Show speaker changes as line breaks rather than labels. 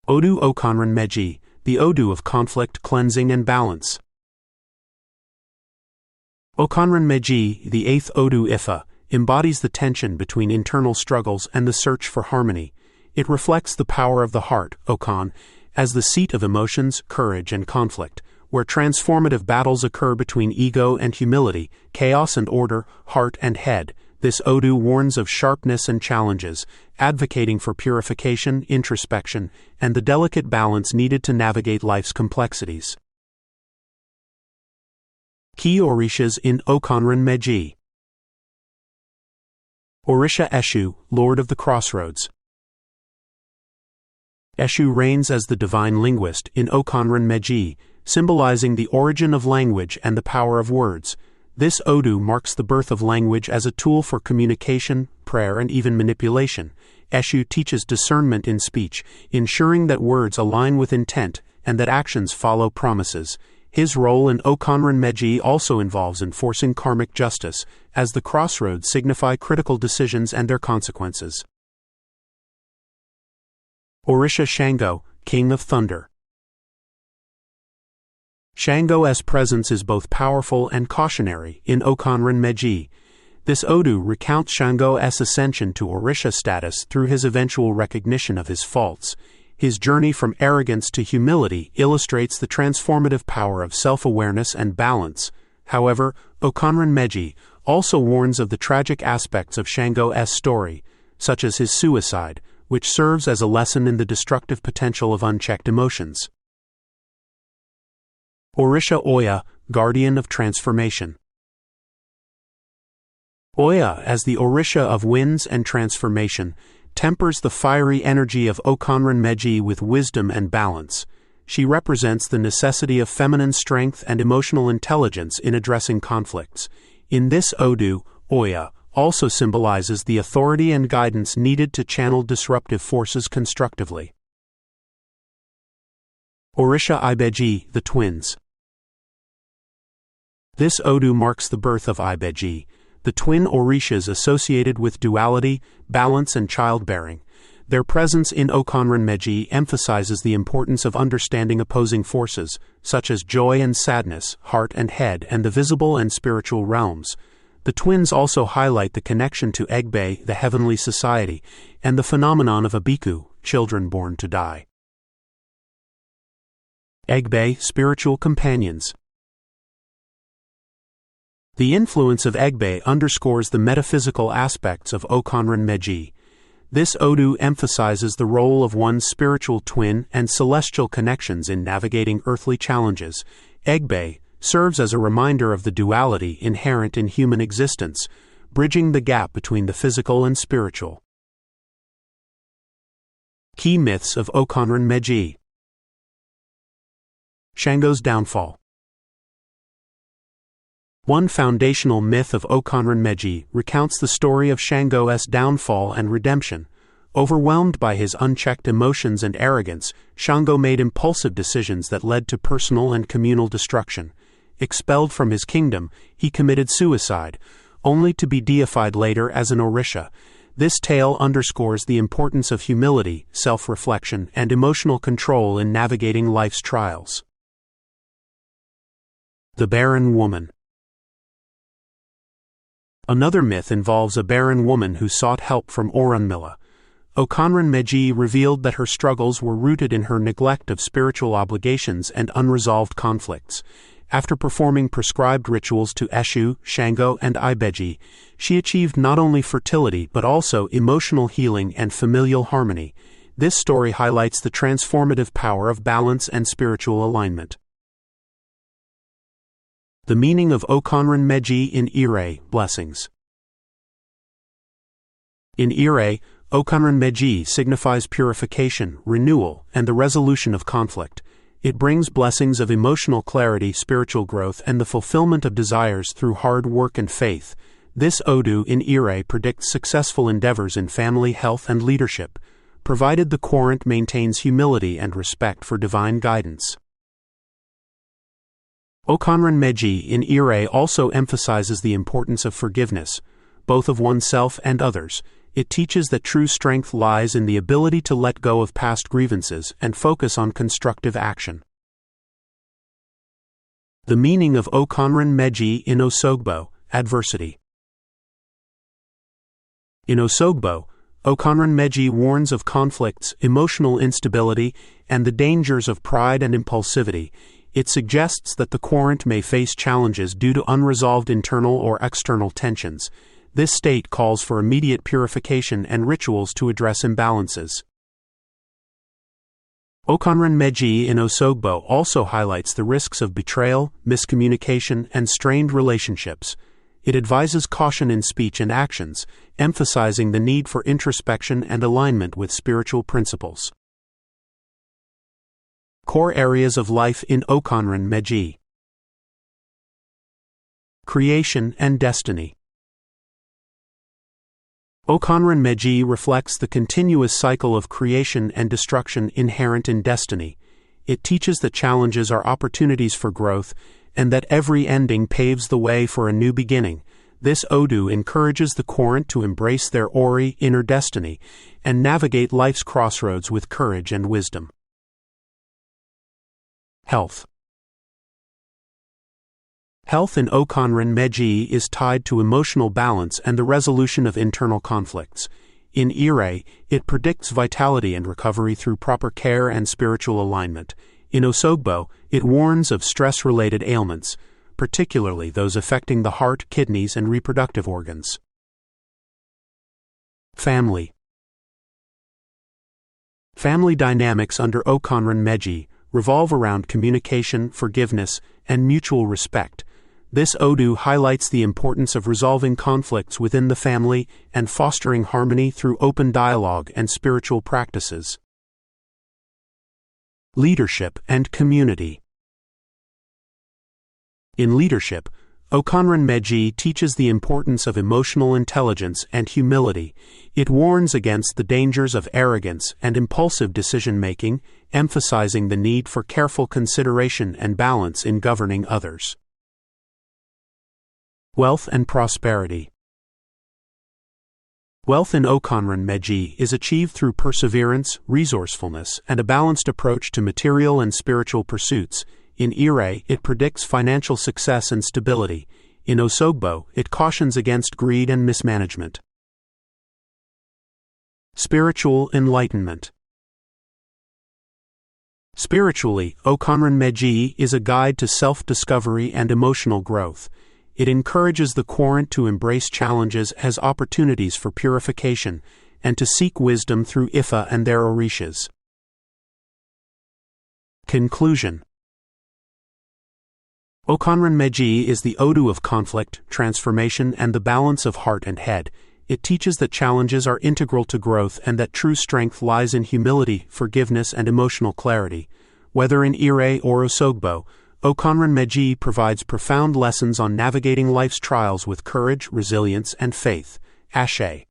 Odù Okanran Meji, the Odù of conflict, cleansing and balance. Okanran Meji, the eighth Odù Ifá, embodies the tension between internal struggles and the search for harmony. It reflects the power of the heart, Okan, as the seat of emotions, courage, and conflict, where transformative battles occur between ego and humility, chaos and order, heart and head. This Odù warns of sharpness and challenges, advocating for purification, introspection, and the delicate balance needed to navigate life's complexities. Key Orishas in Okanran Meji. Òrìṣà Eshu, Lord of the Crossroads. Eshu reigns as the divine linguist in Okanran Meji, symbolizing the origin of language and the power of words. This Odù marks the birth of language as a tool for communication, prayer, and even manipulation. Eshu teaches discernment in speech, ensuring that words align with intent and that actions follow promises. His role in Okanran Meji also involves enforcing karmic justice, as the crossroads signify critical decisions and their consequences. Òrìṣà Shango, King of Thunder. Shango's presence is both powerful and cautionary in Okanran Meji. This Odù recounts Shango's ascension to Orisha status through his eventual recognition of his faults. His journey from arrogance to humility illustrates the transformative power of self-awareness and balance. However, Okanran Meji also warns of the tragic aspects of Shango's story, such as his suicide, which serves as a lesson in the destructive potential of unchecked emotions. Òrìṣà Oya, Guardian of Transformation. Oya, as the Orisha of winds and transformation, tempers the fiery energy of Okanran Meji with wisdom and balance. She represents the necessity of feminine strength and emotional intelligence in addressing conflicts. In this Odù, Oya also symbolizes the authority and guidance needed to channel disruptive forces constructively. Òrìṣà Ìbejì, the Twins. This Odù marks the birth of Ìbejì, the twin Orishas associated with duality, balance, and childbearing. Their presence in Okanran Meji emphasizes the importance of understanding opposing forces, such as joy and sadness, heart and head, and the visible and spiritual realms. The twins also highlight the connection to Egbe, the heavenly society, and the phenomenon of Abiku, children born to die. Egbe, spiritual companions. The influence of Egbe underscores the metaphysical aspects of Okanran Meji. This Odù emphasizes the role of one's spiritual twin and celestial connections in navigating earthly challenges. Egbe serves as a reminder of the duality inherent in human existence, bridging the gap between the physical and spiritual. Key myths of Okanran Meji. Shango's downfall. One foundational myth of Okanran Meji recounts the story of Shango's downfall and redemption. Overwhelmed by his unchecked emotions and arrogance, Shango made impulsive decisions that led to personal and communal destruction. Expelled from his kingdom, he committed suicide, only to be deified later as an Orisha. This tale underscores the importance of humility, self-reflection, and emotional control in navigating life's trials. The Barren Woman. Another myth involves a barren woman who sought help from Orunmila. Okanran Meji revealed that her struggles were rooted in her neglect of spiritual obligations and unresolved conflicts. After performing prescribed rituals to Eshu, Shango, and Ìbejì, she achieved not only fertility but also emotional healing and familial harmony. This story highlights the transformative power of balance and spiritual alignment. The meaning of Okanran Meji in Ire, blessings. In Ire, Okanran Meji signifies purification, renewal, and the resolution of conflict. It brings blessings of emotional clarity, spiritual growth, and the fulfillment of desires through hard work and faith. This Odù in Ire predicts successful endeavors in family, health, and leadership, provided the querent maintains humility and respect for divine guidance. Okanran Meji in Ire also emphasizes the importance of forgiveness, both of oneself and others. It teaches that true strength lies in the ability to let go of past grievances and focus on constructive action. The meaning of Okanran Meji in Òsogbo, adversity. In Òsogbo, Okanran Meji warns of conflicts, emotional instability, and the dangers of pride and impulsivity. It suggests that the querent may face challenges due to unresolved internal or external tensions. This state calls for immediate purification and rituals to address imbalances. Okanran Meji in Òsogbo also highlights the risks of betrayal, miscommunication, and strained relationships. It advises caution in speech and actions, emphasizing the need for introspection and alignment with spiritual principles. Core areas of life in Okanran Meji. Creation and destiny. Okanran Meji reflects the continuous cycle of creation and destruction inherent in destiny. It teaches that challenges are opportunities for growth, and that every ending paves the way for a new beginning. This Odù encourages the querent to embrace their Ori inner destiny and navigate life's crossroads with courage and wisdom. Health. Health in Okanran Meji is tied to emotional balance and the resolution of internal conflicts. In Ire, it predicts vitality and recovery through proper care and spiritual alignment. In Òsogbo, it warns of stress-related ailments, particularly those affecting the heart, kidneys, and reproductive organs. Family. Family dynamics under Okanran Meji revolve around communication, forgiveness, and mutual respect. This Odù highlights the importance of resolving conflicts within the family and fostering harmony through open dialogue and spiritual practices. Leadership and community. In leadership, Okanran Meji teaches the importance of emotional intelligence and humility. It warns against the dangers of arrogance and impulsive decision-making, emphasizing the need for careful consideration and balance in governing others. Wealth and prosperity. Wealth in Okanran Meji is achieved through perseverance, resourcefulness, and a balanced approach to material and spiritual pursuits. In Ire, it predicts financial success and stability. In Òsogbo, it cautions against greed and mismanagement. Spiritual enlightenment. Spiritually, Okanran Meji is a guide to self-discovery and emotional growth. It encourages the querent to embrace challenges as opportunities for purification and to seek wisdom through Ifa and their Orishas. Conclusion. Okanran Meji is the Odù of conflict, transformation, and the balance of heart and head. It teaches that challenges are integral to growth and that true strength lies in humility, forgiveness, and emotional clarity. Whether in Ire or Òsogbo, Okanran Meji provides profound lessons on navigating life's trials with courage, resilience, and faith. Ashe.